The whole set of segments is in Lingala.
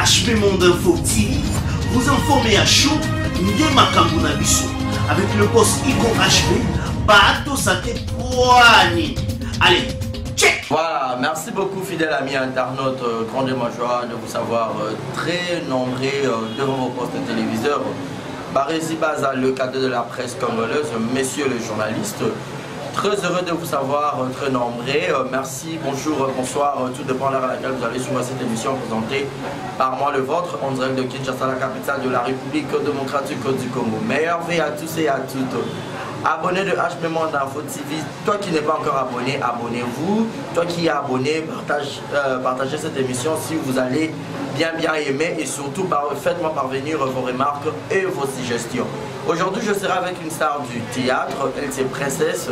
HB Monde Info TV, vous informez à chaud, Ndé Makambo na biso, avec le boss Iko HB, Bato Sate Poani. Allez, check. Voilà, merci beaucoup fidèles amis internautes, grande joie de vous savoir très nombreux devant vos postes téléviseurs. Barési Baza, le cadre de la presse congolaise, messieurs les journalistes. Très heureux de vous savoir très nombreux. Merci, bonjour, bonsoir, tout dépend de l'heure à laquelle vous allez suivre cette émission présentée par moi le vôtre, en direct de Kinshasa, la capitale de la République démocratique du Congo. Meilleure vie à tous et à toutes. Abonné de HB Monde Info TV, toi qui n'es pas encore abonné, abonnez-vous. Toi qui es abonné, partagez cette émission si vous allez bien aimer et surtout faites-moi parvenir vos remarques et vos suggestions. Aujourd'hui, je serai avec une star du théâtre, elle c'est Princesse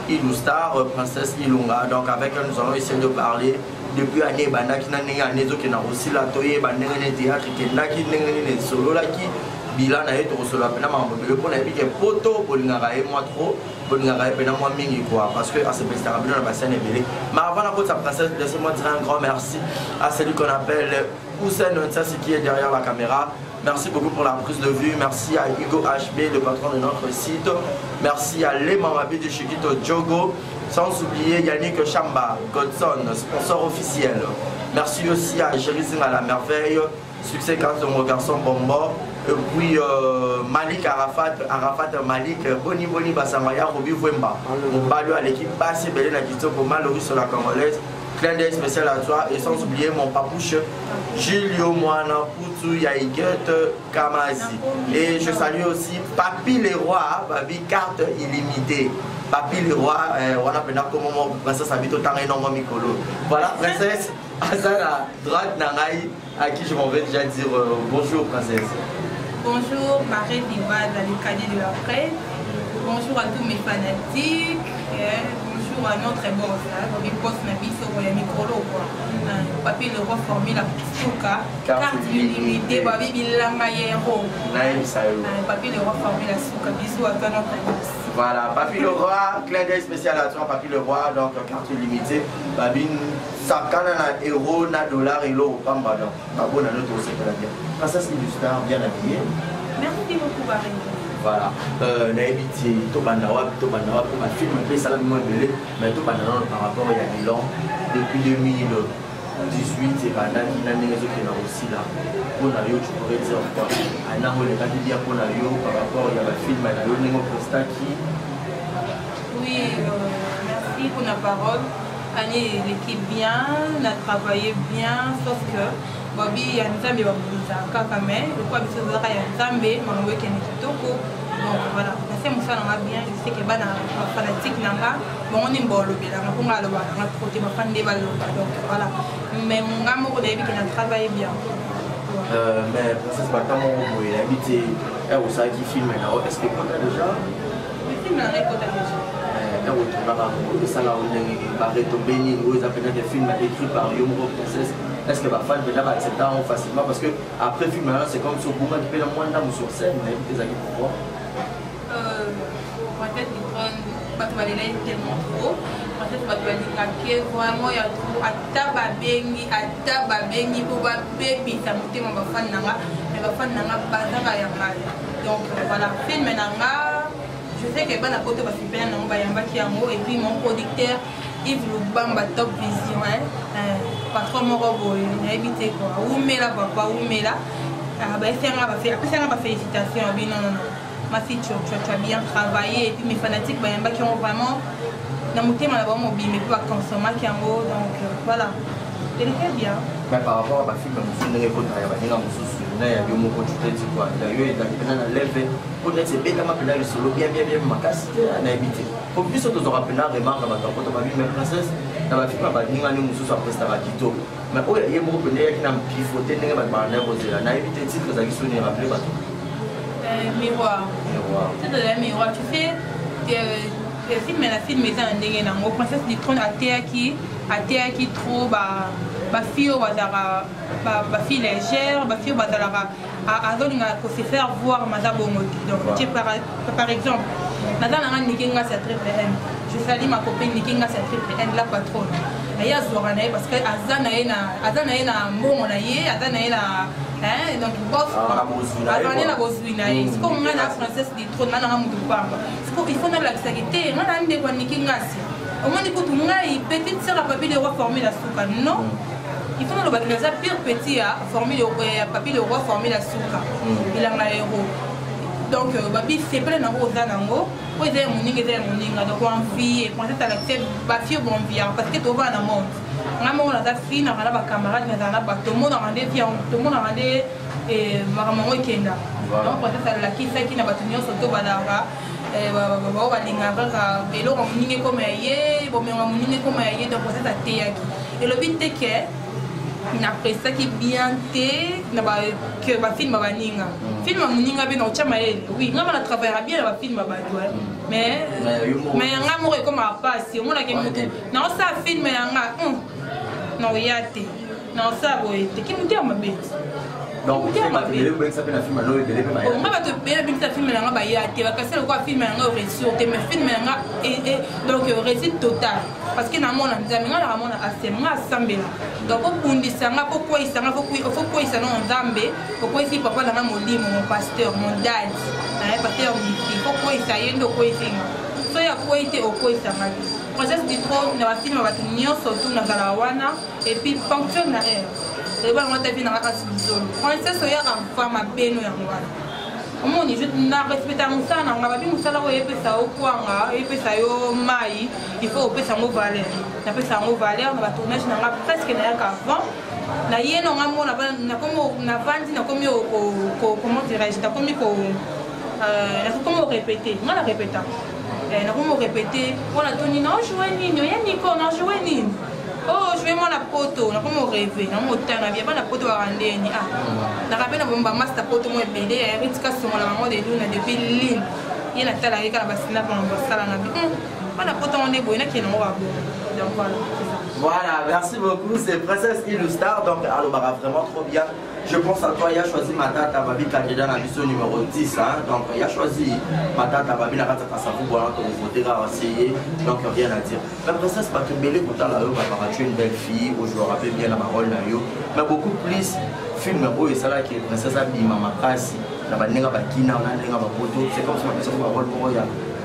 Iloustar, Princesse Ilunga. Donc avec elle, nous allons essayer de parler depuis l'année, qui n'a aussi la toye, théâtre, qui n'a pas solo là qui bilan na yeto solo pena mambo le pona bike poto bolingara et moi trop bolingara et pena moi mingi quoi parce que à ce petit arabino na bassin ebele. Mais avant la sa princesse, laissez-moi dire un grand merci à celui qu'on appelle Hussein Nonsasi qui est derrière la caméra. Merci beaucoup pour la prise de vue. Merci à Hugo HB, le patron de notre site. Merci à Les Mamabi de Chiquito Djogo. Sans oublier Yannick Chamba, Godson, sponsor officiel. Merci aussi à Jérizine à la merveille. Succès grâce à mon garçon Bombo. Et puis Malik Arafat Malik, Boni Bassamaya, Robi Wemba. On balue à l'équipe basse et Belén Akito pour Mallory sur la congolaise. Clin d'œil spécial à toi et sans oublier mon papouche Julio Moana Poutou Yaïguet Kamazi. Et je salue aussi Papi Leroy, Babi carte illimitée. Papi Leroy, on a appelé comme mon princesse habite autant énormément Mikolo. Voilà, princesse, à la droite Nanaï, à qui je m'en vais déjà dire bonjour, princesse. Bonjour, Marie Diva, dans le cadet de la presse. Bonjour à tous mes fanatiques. Bonjour à notre boss, le boss Nabiso, le micro. Papi le roi formule la Souka, carte illimitée, Babi Bilangaïero. Papi le roi formule la Souka, bisous à toi notre boss. Voilà, Papi le roi, clin d'œil spécial à toi, Papi le roi, donc carte illimitée. Babi, ça quand un euro, na dollar et l'euro, pamba, donc, Babo, na notre aussi, Princesse Iloustar, bien habillée. Merci beaucoup, Barry. Voilà, Naïbiti, Tobanawa, pour ma film, un peu salam mais Tobanawa par rapport à Milan, depuis 2018, et pendant qu'il y a des autres qui sont aussi là. Pour Nayo, tu pourrais dire quoi? Un an où les gens disent pour Nayo, par rapport à la film, il y a un constat qui. Oui, merci pour la parole. Allez, l'équipe bien, on a travaillé bien, sauf que Bobby, il y a un Zambé, quand même, le quoi, il y a un Zambé, mais qui est Kitoko. Donc voilà, c'est ça, on a bien, je sais que les fanatiques, bon, on est bon, on a côté ma fan des balles, donc voilà. Mais mon amour, on a vu qu'il a travaillé bien. Mais princesse, comment vous avez habité, vous savez qui filme, est-ce que vous avez déjà? Le film, on a déjà. Ça là, on est tombé, ils appellent des films écrits par Yomo Princesse. Est-ce que ma fan peut accepter facilement? Parce que après film, c'est comme sur Bouma qui fait le moins d'âme sur scène, mais des amis pour voir. Peut-être que tu vas aller tellement trop. Peut-être que tu vas dire que vraiment il y a trop. À tababengi, pour baby, ça me dit mon fan nanga, mais ma fan nanga bazaka ya mal. Donc voilà, film nanga. Je sais que la côté va super, et puis mon producteur Yves Lubamba Top Vision, patron mon robot, il a évité quoi. Où met là, papa, où met là. Félicitations, non. Ma fille, tu as bien travaillé, et puis mes fanatiques qui ont vraiment dans mon thème, mobile, mais pas consommer qui en haut, donc voilà. C'est bien. Mais par rapport à ma fille, je me suis dit il y a eu mon consulté du quoi. Il y a eu un levé. Pour être bien, le solo, bien, ma casse, on a habité. Pour plus, on aura pu remarquer ma vie, mais princesse, dans ma fille, ma bague, nous sommes après ça, Quito. Mais il y a beaucoup de gens qui ont pivoté, qui ont évité titre, que ça qui sont rappelés. Miroir. C'est de la miroir. Tu fais le film, la film est un dégât. La princesse du trône à terre qui trop, ma fille légère, ma fille à se faire voir madame donc par exemple madame Nikinga c'est triple N. Je salue ma copine Nikinga c'est triple N, la patronne. ye azwaka na ye parce que aza na ye na mbongo na ye aza na ye na donc azwani na bozwi na ye siko ngai na princesse du trône ngai nanga motu pamba siko il faut nalakisaki te ngai na ndeko aniki ngasi omoni kutu ngai petite sœur ya papi le roi formé la suka non il faut nalobaki naza pire petit ya papi le roi formé la suka ilanga héros donc babi sepele nango oza nango po eza ya moninga donc envie princesse alakise bafie bonviar parce que tovaa na monde nga moko naza fille naka na bacamarade nazala na bato tomonaka nde vie tomonaka nde makambo yango ekenda donc princesse alakisaki na bato nyonso tobalaka bao balingaka kaka eloko moninga ekoma ya ye bomenga moninga ekoma ya ye donc princesse ateyaki elobi te ke napresaki bien te na bafilme baninga filme ya moninga mpe na otya mayele oui nga bana travaillera bien na bafilme bato mais nga moko ekomaka pasi omonaki motu naosala filme yanga naoya te naosala boye te ki motu ya mabe nga bato ebele bimisa filme nanga baya te bakasi lokola filme yanga réussir te mais filme yanga donc réussite totale parce que namona nzambe nga nakamona asem nga asambela donc okundisa nga fokweyisa nga fokweyisa na nzambe fokweyisi papa nanga molimo mon pasteur mon dad pasteur mifi fokweyisa ye nde okweyisi nga so ya kwei te okweyisa nga te princesse du trône na bafilme bato nyonso tu nazala wana epuis ponctuel na air eba yango tavi nanga kasi bizolo princesse oyaka mfama beno yango wana omoni na respecta mosala nanga babi mosala oyo epesa yo kwanga epesa yo mai il faut opesa yango valeur napesa yango valeur na batournage nanga presque nayaka avant na ye nonga mo navandi nakomi comment dirais-je nakomi orépété nga na répéta nakomi orépété mpona toni naojoue nini oya niko najoue nini oh je vais moi la poto na comme rêver na motana bien pas la poto barandeni na rappelle na bomba master poto mo ebele ritika songo la maman de luna depuis l'île il a tala reka na basina pour mbosala na bi pas la poto on est boy na qui non wa donc voilà merci beaucoup c'est princesse Illustar donc alors bah vraiment trop bien. Je pense à toi, il a choisi ma tante à Babi candidat dans la mission numéro 10. Hein? Donc il a choisi ma tante à Babi, la tante à Savou, voilà, ton voté à essayer. Donc rien à dire. La princesse Bakembele, quand elle a eu une belle fille, où je me rappelle bien la parole, mais beaucoup plus film, et ça là qui est princesse Abima Makasi, la Banenga Bakina, on a Nenga Bapoto, c'est comme ça que je me parole pour moi.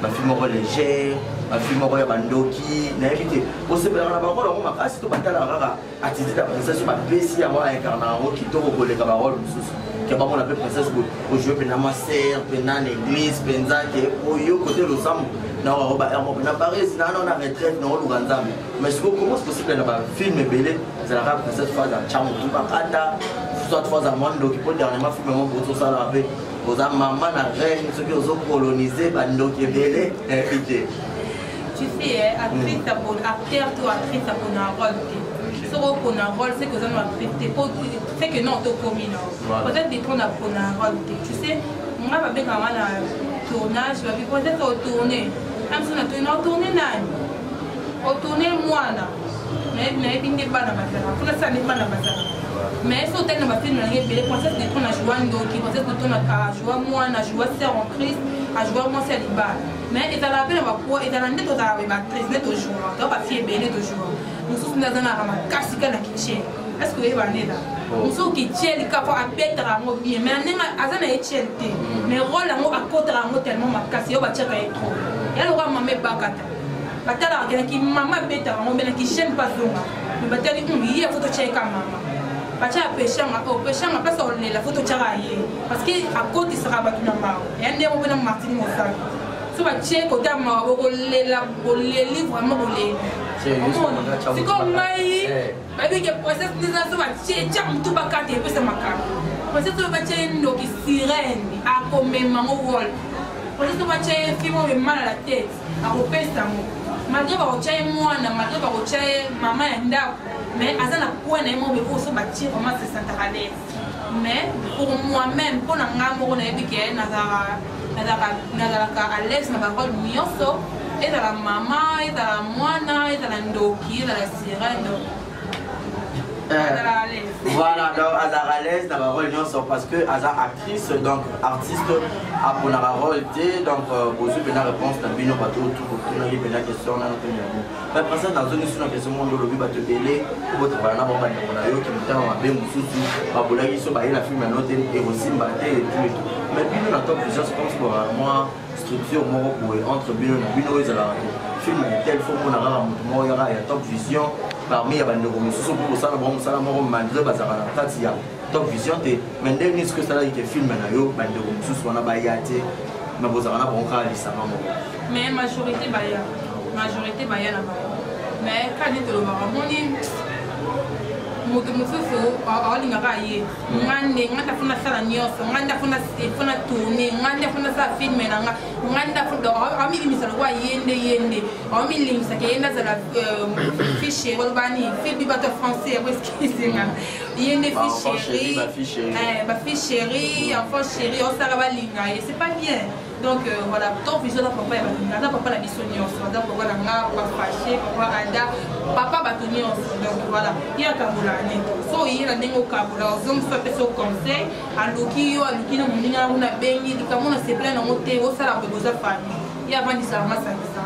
Ma fille m'a légère, ma fille m'a bandoki, n'a évité. Pour se faire la parole, on m'a cassé tout le rara. Attitude la princesse, ma pessi à moi incarné qui te recolle les cabaroles, qui a pas mon appel princesse pour jouer pendant ma sœur, pendant l'église, pendant que au yo côté le sam, n'a pas na Paris, n'a on a retraite, n'a on l'ouganzam. Mais ce comment c'est possible d'avoir film belé, c'est la princesse fois dans Cham tout pakata, soit fois à Mondo qui peut dernièrement filmer mon pour ça la paix. Aux maman la reine, ceux qui ont colonisé, bando qui est belé, invité. Tu sais, actrice pour acteur, toi actrice pour un rôle. Ce pour un rôle, c'est que ça nous actrice. C'est que non, tu commis non. Peut-être des trônes pour un rôle. Tu sais, moi, je vais faire un tournage, je vais peut-être retourner. Même si on a tourné, on tourné moi là. Mais il n'est pas dans ma salle. Pour ça, n'est pas dans ma salle. Mais si on a un film, les princesses de trône à jouer un doki, princesse de trône à jouer moi, à jouer sœur en Christ, à jouer moi célibat. Mais il a la peine à quoi il a la nette aux actrices, nette aux joueurs, il a fille belé de joueurs. Nous sommes dans un cassica na kitchen. Est-ce que vous avez là? Nous sommes qui tiennent les capots à bête à moi bien, mais on a un échelle. Mais rôle à moi à côté à moi tellement ma casse, il va tirer trop. Il y a le roi mamé bakata. Batala qui maman bête à moi, mais qui chaîne pas zonga. Mais batali il y a photo check à maman. Bacha pêcher ma place la photo tcharaye parce que à côté sera battu na mao et ande mo bena Martini Mosaka so ba check côté ma bolé livre vraiment bolé c'est comme mai baby que process nisa so ba check jam tout ba kate pesa makaka process so ba check ndo ki sirène a comme mango wall process so ba check film me mal à la tête a repesa mo malgré ba check mwana malgré ba check maman ya ndako. Mais à ça, point moi mais aussi bâtir comment se sentir à l'aise. Mais pour moi-même, pour l'amour, on a vu qu'elle à l'aise dans la parole mioso, et dans la maman, et dans la moine, et dans la ndoki, et dans la sirène. Voilà, donc Aza à l'aise dans la rôle parce que Aza actrice, donc artiste a pour la rôle, donc vous avez une réponse dans le bateau, tout vous avez une question dans notre numéro. Mais après ça, dans une question, on doit le battre télé, pour votre parent, on va dire qui me tient à bien sous la film à noter et aussi battre et tout. Mais puis nous, dans top vision, c'est comme si moi, structure, entre Bino et Bino, ils ont film tel faut qu'on a il y aura top vision. Parmi les gens pour ça, malgré la top vision, mais dès que ça a été filmé, mais majorité baya là-bas. Mais quand il est moto mosusu olingaka ye ngande nganda funa sala nyonso nganda funa tourner nganda funa sa filme nanga nganda funa amili misalo kwa yende amili misake yenda za fichier walbani film bateau français parce que c'est yende fichier ba fichier enfant chéri on sala balinga et c'est pas bien. Donc voilà, tant vision de papa, papa la mission nyonso, papa la nga, papa fâché, papa ada, papa batoni nyonso. Donc voilà, il y a kabula net. So il y a des mots kabula, donc ça fait son conseil. Aluki na mundinga na bengi, dikamona se plaît na moté, au sala besoin famille. Il y a pas ça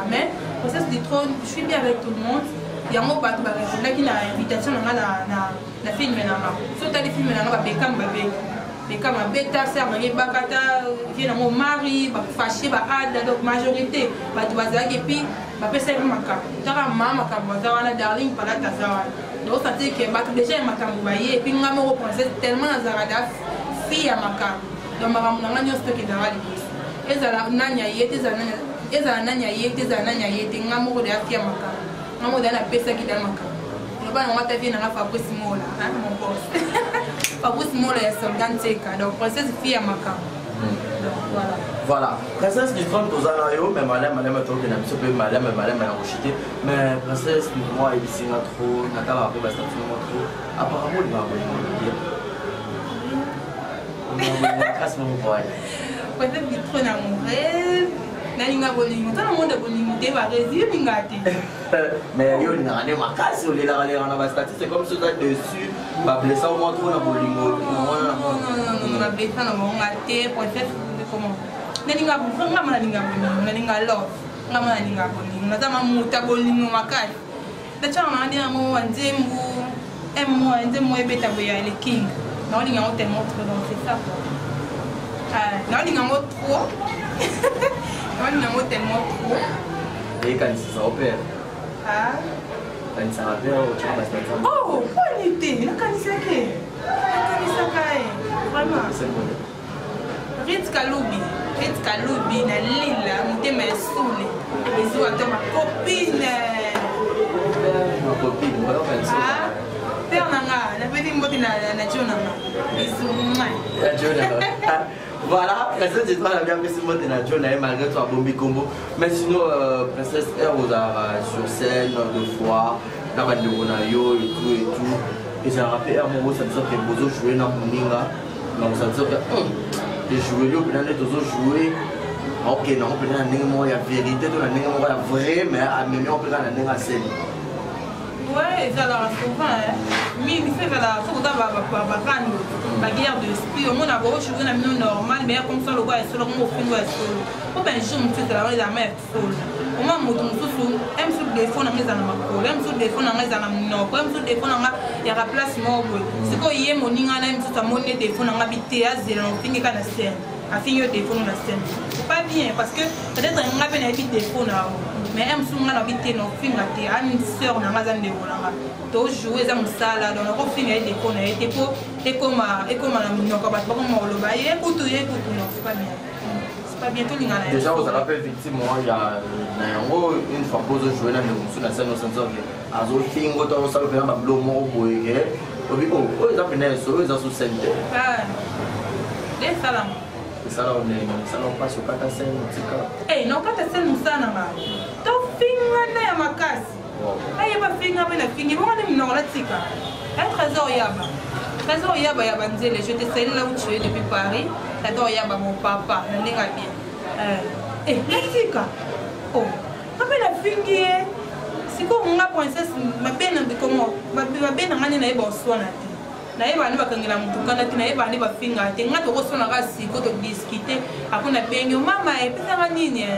mais process du trône, je suis bien avec tout le monde. Il y a un mot bateau là qui a invitation na film na. So t'as des films na ba bekam ba mais comme un bêta, c'est un bakata, vient mon mari, fâché, ada, donc majorité, et puis, c'est un macabre. Tu as un macabre, darling, pas la tazawa. Donc, ça dit que déjà un macabre, et puis, nous avons repensé tellement à Zarada, fille à macabre. Donc, nous avons un stock de la liste. Et ça, nanya yete, et ça, nanya yete, nous avons de la fille à macabre. Nous avons de la pesa qui est dans macabre. Nous avons ta vie dans la Fabrice Mola, mon boss. Fabrice Mola est soldat Tseka, donc princesse fille à Maka. Voilà. Voilà. Princesse du trône aux Anayo, mais madame a trouvé un petit peu madame a rejeté. Mais princesse, moi, il s'y a trop, Nathalie a pris la statue trop. Apparemment, il va avoir casse mon boy. Princesse du trône à mon rêve. Nalinga bolingo, tout le monde a bolingo, tu vas résister, mais il y a une année, ma casse, on est là, on a statut, c'est comme si on a dessus, ma blessure, on montre la bolingo. Non, la blessure, on a été, princesse, comment? Nalinga bolingo, nalinga love, nalinga bolingo, natama muta bolingo, ma casse. D'ailleurs, on a dit à moi, un bêta, le king. Non, il y a un tellement trop, donc c'est ça. Non, il y a un mot trop. On a tellement trop. Et quand ça opère. Ah. Quand ça opère, tu vas passer ça. Oh, bonne idée. La canisse qui. Vraiment. Ritz Kaloubi, na lila, monter mes soule. Les autres ma copine. Ma copine, on va faire ça. Ah. Père nanga, la petite mbote na Jonanga. Bisous. La Jonanga. Voilà, princesse d'Histoire a bien pris ce mot de la John malgré toi Bombi Combo. Mais sinon, princesse R sur scène, de fois, dans la bande de Ronario et tout. Et ça rappelle R, ça veut dire que Bozo jouait dans Moninga. Donc ça veut dire que les joueurs, ils peuvent jouer. Ok, non, on peut dire qu'il y a vérité, il y a vrai, mais on peut dire la scène. Ouais, ça la souvent. Mais il fait la guerre de l'esprit. On a beau jouer dans le normal, mais comme ça, le gars est seulement au fond de la sol. Au ben, je me suis dit, la mer est folle. Au moins, mon sous aime sur des fonds dans les animaux, aime sur des fonds dans les animaux, aime sur des fonds dans les remplacements. C'est quoi, il y a mon ingénieur, aime sur ta monnaie des fonds dans l'habité à zéro, on finit qu'à la scène. À finir des fonds dans la scène. C'est pas bien parce que peut-être qu'on a bien habité des fonds là. Mais elle me souvient habité dans le film à une sœur dans la zone de Rolanga. Donc jouer dans le salle dans le film avec des fonds et comme la mignon comme ça comme on le voyait écoute non c'est pas bien. C'est pas bien tout le monde. Déjà vous avez fait victime il y a une fois pose jouer dans le la scène au sens que à zo film auto ça le faire dans le mot boy et puis oh ils appellent ça ils sont scène. Ah. Les salams. Ça là on passe au 4 scène eh non 4 scène ça na to finga na makasi aye ba finga bena fingi bon on non la tika trésor yaba ya banzele je te sais là où tu es depuis Paris trésor yaba mon papa ndinga bien la tika oh après la fingi sikoyo nga princesse mabena komo mabena ngani na yeba oswana te na yeba ni bakangela mutukana te na yeba ni bafinga te nga tokoswana ka siko to discuter apona benyo mama epesanga nini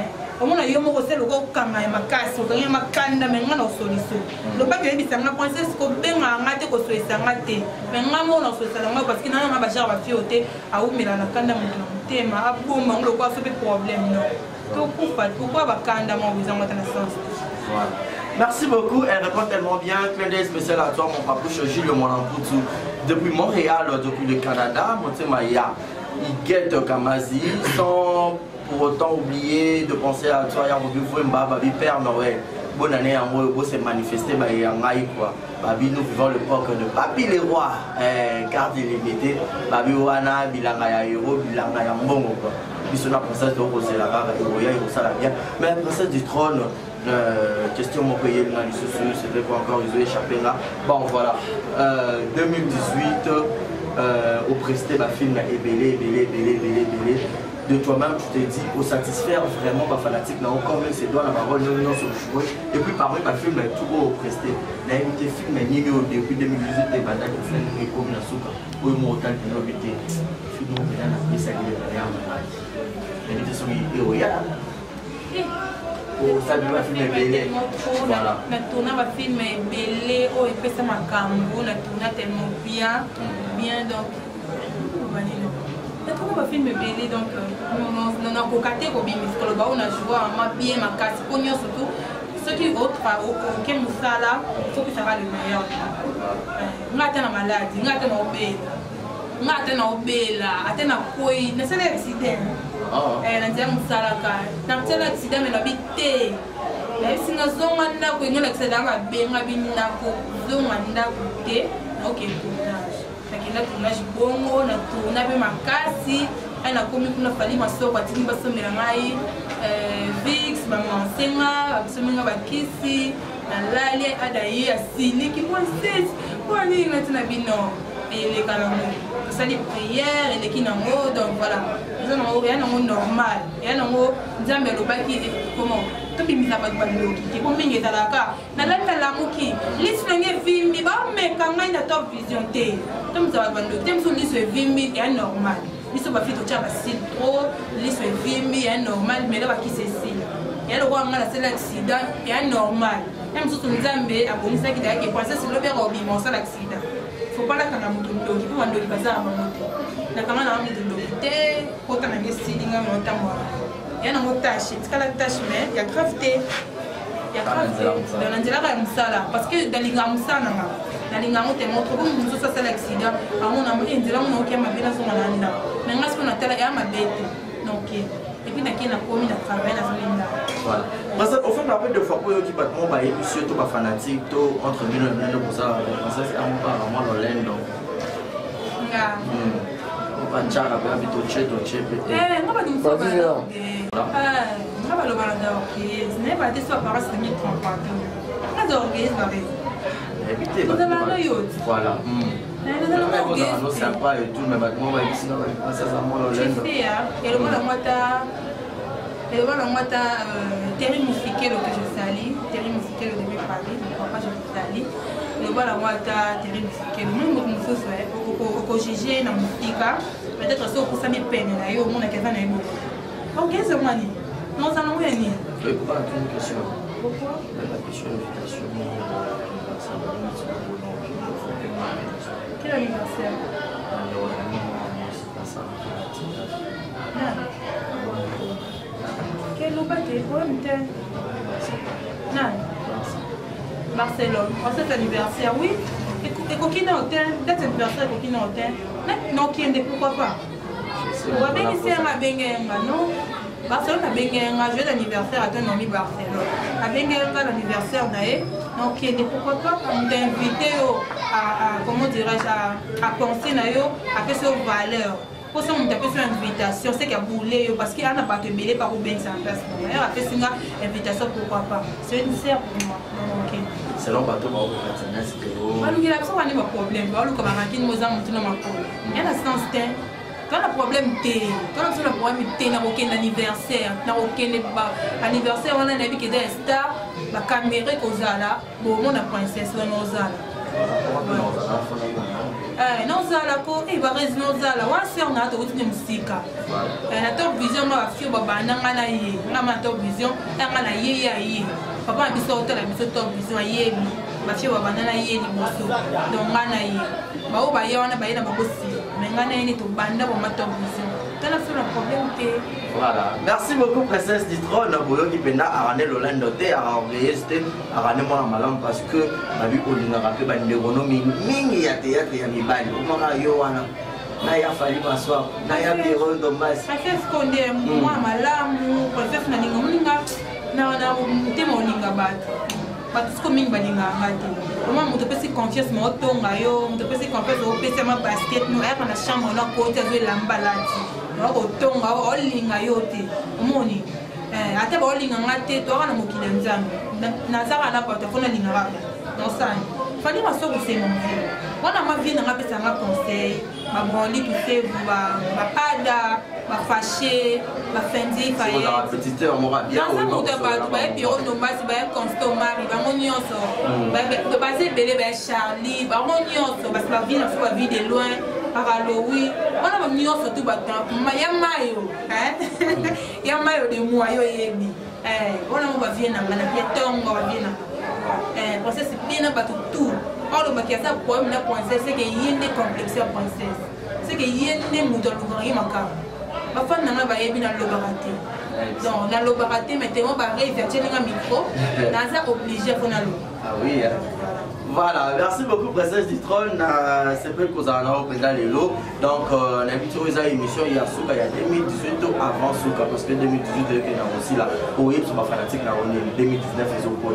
omona yo moko se loko kanga makasi okanga makanda me nga na osoliso lobaki yebisanga princesse ko benga nga te kosolisanga te me nga mona osolisanga nga parce que nana nga bajara bafio te aumela na kanda moto na motema abomba ngo loko asope problème non tokufa pourquoi bakanda mo bizanga ta na sens. Merci beaucoup, elle répond tellement bien. Clin d'œil spécial à toi, mon papouche Gilles Monampoutou. Depuis Montréal, depuis le Canada, Montemaya, il guette Kamazi sans pour autant oublier de penser à toi. Il y a un Babi Père Noël. Bonne année en haut, c'est manifesté, Babi, nous vivons l'époque de Papi les rois, carte illimitée. Babi Wana, Bilanga Hero, Bilanga Mbongo. Puis la princesse de Rosé la Rara, mais la princesse du trône. Question mon pays c'était quoi encore ils ont échappé là. Bon voilà 2018 au presté ma film est belé de toi-même tu t'es dit au satisfaire vraiment ma fanatique n'a encore même ses doigts la parole non sur le choix et puis parmi ma film est tout au presté la invité film est nié au début 2018 et bataille de flemme et comme la soupe au mortal de l'obité film on vient la piste à l'hiver invité sur les ça doit film belé voilà na tourna ba film belé o epesa makambo na tourna tellement bien donc na tourna ba film belé donc non na kokate ko bimis ko ba on a joué ma bien makasi ko nyo surtout ceux qui autres auquel musala faut que ça va le meilleur ngata na maladie ngata na obela atena koi na sala accident na nzela musalaka na nzela accident mais na bité la singa zonga ndako ngola accident ba benga binako zonga ndako te OK tournage nakenda tournage bongo na tourna be makasi ana komi kuna fali masoko atini basomela ngai Vix mama senga basomenga bakisi na lali adaye asili ki princesse kwa nini natina bino les calango ça les prières et les kinango donc voilà nous avons rien normal et non nzambe lobaki comment to bimisa ba bandoki ki kombinga talaka na lata la muki lisenge vimbi ba me kanga na top vision te to mza ba bandoki tem so liswe vimbi et normal liso ba fito cha ba trop liswe vimbi et normal mais là ba ki ceci et le roi ngala c'est l'accident et normal même so nzambe abonisa ki da ki penser c'est le père obimo ça l'accident faut pas la kanga mutu ndoki pour ndoki bazama mutu na kanga na mutu ndoki te kota na ngesi dinga monta mo yana motashi tikala tashi mais ya gravité dans l'anzela ka musala parce que dans linga musana nga na linga mote montre comme mutu ça c'est l'accident amona mo nzela mo okema bena so malanda mais ngasko na tala ya mabete donc et puis na kina komi na travail na zolinda voilà parce au fait après deux fois pour qui bat mon bail surtout pas fanatique to entre nous pour ça ça c'est un pas vraiment dans l'endo nga on va chara ba bito cheto chepe nga ba dimso ba nga ba lo ba da OK ce n'est pas des soirs par ce qui trompe pas nga do OK ba be éviter voilà non sympa et tout mais maintenant on va ici ça ça moi l'endo et le voilà moi ta Terry Moufikelo que je salue Terry Moufikelo de Paris mon papa je le salue le voilà moi ta Terry Moufikelo nous nous faisons au juger na Moufika peut-être ça pour ça mes peines là yo mon akava na ebo OK c'est moi ni non ça non ni pas une question pourquoi la question invitation quel anniversaire quel lobate Barcelone, en cet anniversaire, oui. Et coquine hôtel, date anniversaire coquine hôtel. Non, qui est pourquoi pas? On va bénéficier à Bengenga, non? Barcelone a Bengenga, jeu d'anniversaire à ton ami Barcelone. À Bengenga, l'anniversaire d'ailleurs. Donc, qui est pourquoi pas? On t'a invité à, comment dirais-je, à penser à quelles sont valeurs. Pour ça, on t'a fait une invitation, c'est qu'il y a boulé, parce qu'il y a un bateau belé par où bien ça place. On a fait une invitation, pourquoi pas? C'est une serre pour moi. Ok. C'est long bateau, on va faire un problème. On a un problème. Il y a un sens. tu as un problème T. Tu as un problème T, tu as aucun anniversaire. Tu as aucun anniversaire, on a un avis qui est un star. La caméra qu'on a là, bon, on a princesse, on a là. Non, ça là, il va rester dans ça là. On sait on a tout de musique. La top vision, on va faire babana ngana yé. On a top vision, ngana yé yé. Papa a mis sur la mission top vision yé. Va faire babana yé ni mosso. Donc ngana yé. Ba o ba yé on a ba yé na ba bossi. Mais ngana yé ni to banda ba ma top vision. Tu as fait un problème T. Voilà. Merci beaucoup, Princesse Ditron. Boyo qui pena à ramener l'Olando T, à envoyer à ramener mon malam parce que ma vie au dîner rappelé bah une économie mingi ya théâtre ya mibali. Comment yo wana na ya fali maswa na ya biro ndombasi. Princesse Konde moi malamu princesse na ninga muninga na mutema oninga batu. Batu sko mingi baninga ngati. Comment muto pesi confiance mo tonga yo, muto pesi confiance o pesi ma basket no ya na chambre na côté zo lamba lati. Otonga olinga yote omoni ate ba olinga ngate to kana mokile nzambe nazaka na bato fona linga baba nosani fali maso ko se mon vie wana ma vie na ngapesa nga conseil ba brandi tout c'est ba pada ba fâché ba fendi fa ye la petite heure mora bien dans ça muta ba to ba e bureau no basi ba constant mari ba monioso ba de base belé ba Charlie ba monioso ba sa vie na so ba vie de loin. Oui, on a mis surtout battant. Mayamayo, Yamayo de Moyo Yemi. On a vu un piéton, on va bien. Procès c'est bien abattu tout. Or, le maquillage a pour la princesse, c'est qu'il y a des complexes à princesse. C'est qu'il y a des moutons de Rimaka. Ma femme n'a pas bien dans le baraté. Donc, dans le baraté, mettez-moi barré, j'ai un micro. Naza obligé à faire l'eau. Ah oui, voilà, merci beaucoup, Princesse Ditron. C'est peu que vous en avez au pédale et l'eau. Donc, on a habitué à l'émission il y a 2018 avant Souka, parce que 2018, il y a aussi là. Oui, c'est ma fanatique, 2019, ils ont quoi.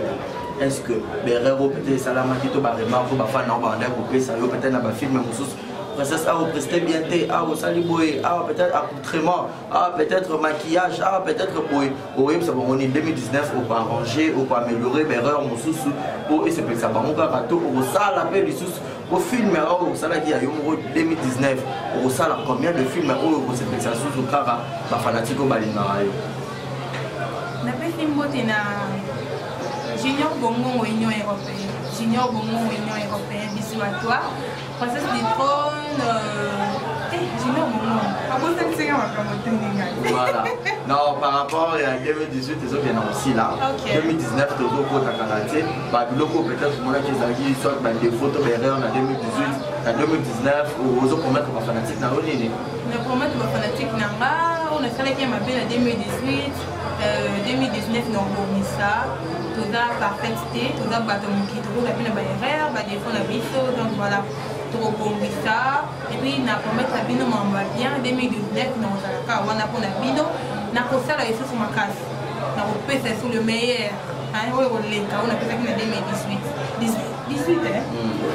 Est-ce que Berrero peut-être Salama qui te barre marre pour faire un bandé pour payer ça, peut-être dans un film, princesse a presté bien thé, a saliboé, a peut-être accoutrement, a peut-être maquillage, a peut-être boy. Oui, ça va on est 2019, on va arranger, on va améliorer, Berrero, mon sous, et c'est ça va mon gâteau, on va l'appel du sous. Au film, au salaire qui a eu 2019, au salaire combien de films au c'est ça sous le cara, ma fanatique au balina. Na pe film botina Junior Bongo Union Européenne. Junior Bongo Union Européenne, bisous à toi. Princesse Ditron, Junior Bongo. Voilà. Non, par rapport à 2018, les autres viennent aussi là. Okay. 2019, les autres à Canada. Babiloko peut-être pour qui ont soit des photos derrière en 2018, en 2019, ou aux autres promettre ma fanatique dans l'Union. On promet ma fanatique on a fait la belle en 2018. 2019 non ça tout a parfaité tout a battu mon kit tout la bien barrière ba défend la biso donc voilà trop bon ça et puis na promettre la bino mamba bien 2019 non ça ka wana pour la bino na ko sala yesu sur ma casse na ko pesa sur le meilleur hein on le ka on a fait ça en 2018 18 hein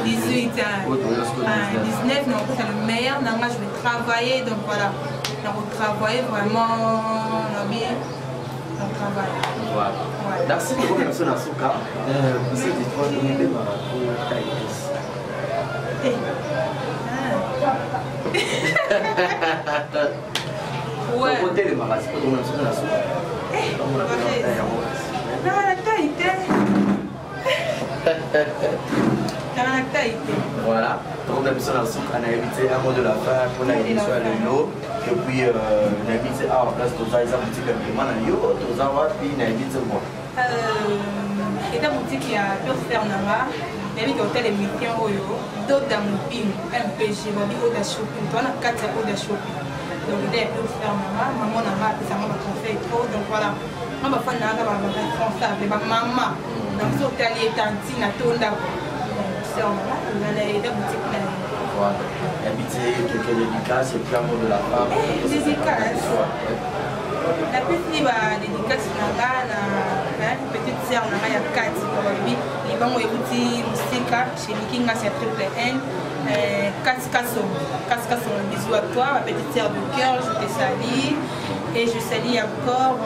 18 19 non c'est le meilleur na moi je vais travailler donc voilà na ko travailler vraiment na bien voilà. Merci beaucoup, monsieur Nasuka. Monsieur Ditron, on est là pour Taïs. Ouais. Au côté de ma race, on a monsieur Nasuka. Non, la taille. Voilà. Donc, la monsieur Nasuka a évité un mot de la fin pour la émission à l'eau. Et puis, on a évité à la place de ça, ils ont boutique à Yo, tous en bas, puis on a évité moi. Et la boutique, il y a deux fermes là-bas. Il y a des hôtels et métiers, d'autres dans mon film, MPG, Bobby Oda Shopping, on a 4 Oda Shopping. Donc, il y a deux fermes là-bas, maman là-bas, puis ça m'a conseillé trop. Donc, voilà. On va faire un responsable, ma maman. Donc, si on est allé tanti, on a tout d'accord. C'est on a la boutique là. Voilà. Habiter quelques dédicaces et puis amour de la femme. Dédicace. La petite dédicace na petite sœur na ya 4 pour lui. Il va moi écouter musique chez Mikinga c'est triple N. Cascason, bisous à toi, ma petite sœur de cœur, je te salue. Et je salue encore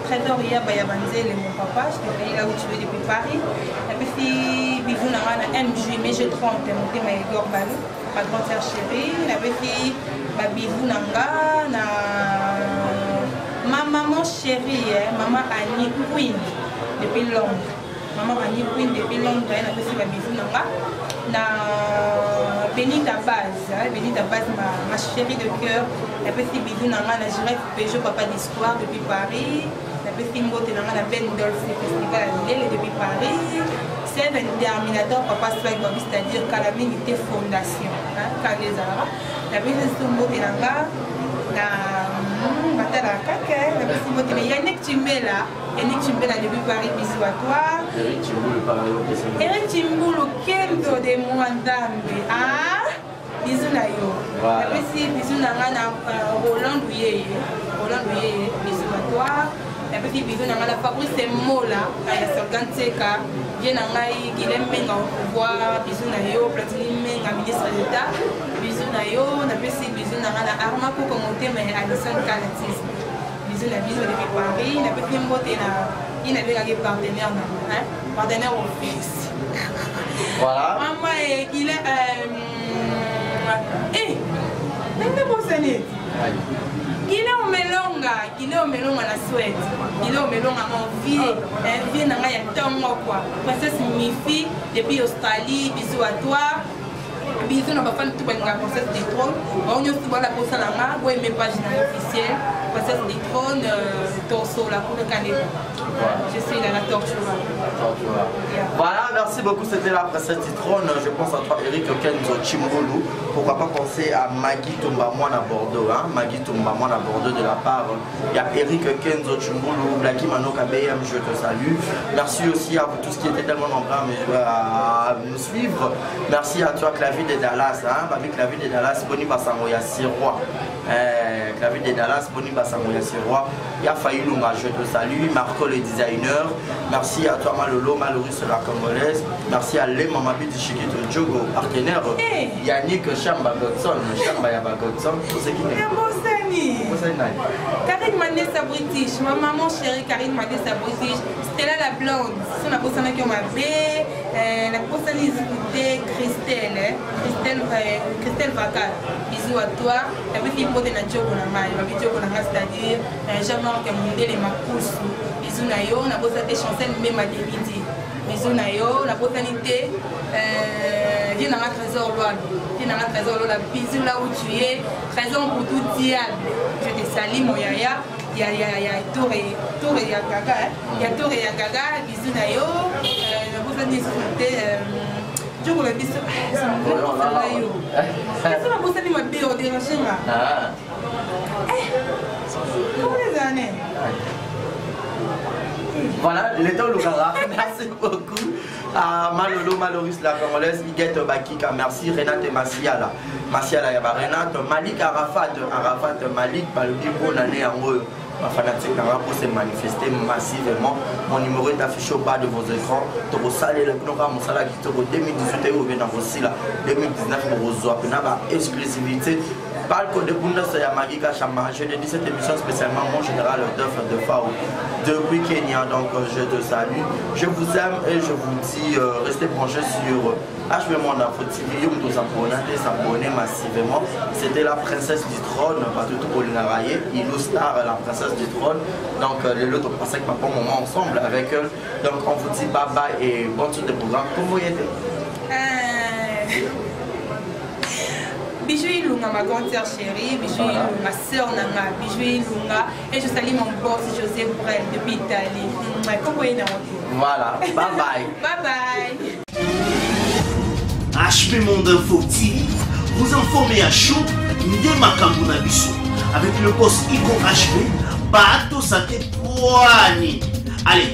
Trédoria Bayabanzel et mon papa, je te salue là où tu es depuis Paris. Et puis, bisous à MJ, mais je 30, mon thème est Gorbalou. ma grande sœur chérie, la petite Babizou Nanga, ma maman chérie, maman Annie Queen, depuis Londres. Maman Annie Queen, depuis Londres, la petite Babizou Nanga. Benita Baz, ma chérie de cœur, la petite Bidou Nanga, la Giraffe Peugeot, papa d'histoire depuis Paris. La petite Mbote Nanga, la belle Dolce Festival à Lille depuis Paris. C'est un Terminator, papa Swag Babi, c'est-à-dire Calamité Fondation. Kalezara. La petite Mbote Nanga, la Matala Kake, la petite Mbote Nanga, Yannick Chimbela depuis Paris, bisous à toi. Eric Chimbulu, Kendo de Mwandambe. Ah, bisous na yo. La petite bisous Nanga, Roland Douye, bisous à toi. La petite bisou na la Fabrice Mola, la Sorgan Tseka, bien Nangai, Guilhem Menga au pouvoir, bisou na yo, Platini Menga, ministre d'État, bisou na yo, la petite bisou na la Arma pour commenter, mais Alison Kalatis. Bisou depuis Paris, la petite Mbote na, il avait un partenaire au fils. Voilà. Maman, il est. Il est au Melonga la Suède. Il est au Melonga mon vieux. Un vieux n'a pas quoi. Princesse Mifi depuis Australie. Bisous à toi. Bisous à ma femme tout la princesse des trônes. On y a aussi la poste à la main. Vous aimez pas officielle. Princesse des trônes. Torso la cour de Canada. Je suis dans la torture. Voilà, merci beaucoup. C'était la princesse du trône. Je pense à toi, Eric Kenzo Chimbulu. Pourquoi pas penser à Maggie Tombamouane à Bordeaux, hein? Maggie Tombamouane à Bordeaux de la part. Il y a Eric Kenzo Chimbulu, Blackie Manoka BM, je te salue. Merci aussi à vous tous qui étaient tellement nombreux à nous suivre. Merci à toi, Clavier de Dallas, hein? Babi Clavier de Dallas, Boni Bassangoya Sirois. Clavier de Dallas, Boni Bassangoya Sirois. Il y a Faïlouma, je te salue. Marco le designer. Merci à toi, Malolo, Malorus la Congolaise. Merci à Lema Mabidi Chiquito Djogo, partenaire. Yannick Chamba Godson, Chamba Yaba Godson, tout ce qui est. Karine Manessa British, ma maman chérie Karine Manessa British, Stella la blonde, c'est la personne qui m'a fait, la personne de Christelle, Christelle Vacal, bisous à toi, la petite pote de Nadjo Konama, la petite Konama, c'est-à-dire Jean-Marc Mundele Makoussou, bisous na yo, la personne de Chancel Mema Debidi, bisous na yo, la personne viens dans la trésor loi, la bisou là où tu es, trésor pour tout diable. Je te salue mon yaya, il y a Tour et Yagaga, il y a Tour et Yagaga, bisou na yo, la personne discuter, je vous le dis, c'est mon frère là yo. Qu'est-ce que la personne m'a dit au déranger là? Comment les années? Voilà, l'état Lougara, merci beaucoup à Malolo, Malorus, la Congolaise, Iguette Bakika, merci Renate Massiala, Massiala Yaba Renate, Malik Arafat, Malik, Baloudi, bonne année en eux. Ma fanatique pour se manifester massivement. Mon numéro est affiché au bas de vos écrans. Toro salé le Knora Moussala qui toro 2018 et au Vénavosila 2019 pour exclusivité. Parle de Bundes et Amagika Chama. Je dédie cette émission spécialement mon général de FAO depuis Kenya. Donc je te salue. Je vous aime et je vous dis restez branchés sur HB Monde Info TV. Vous nous s'abonner massivement. C'était la princesse du trône, pas tout pour l'Inaraye. Illustar la princesse du trône. Donc les autres passent un bon moment ensemble avec eux. Donc on vous dit bye bye et bonne suite de programme. Comment vous y êtes? Bijou Ilunga, ma grande sœur chérie, Bijou Ilunga, ma sœur Nanga, Bijou Ilunga, et je salue mon boss José Brel depuis Italie. Voilà, bye bye. Bye bye. HB Monde Info TV, vous informez à chaud, Ndé Makambu na biso, avec le boss Iko HB, Bato Sate Poani. Allez,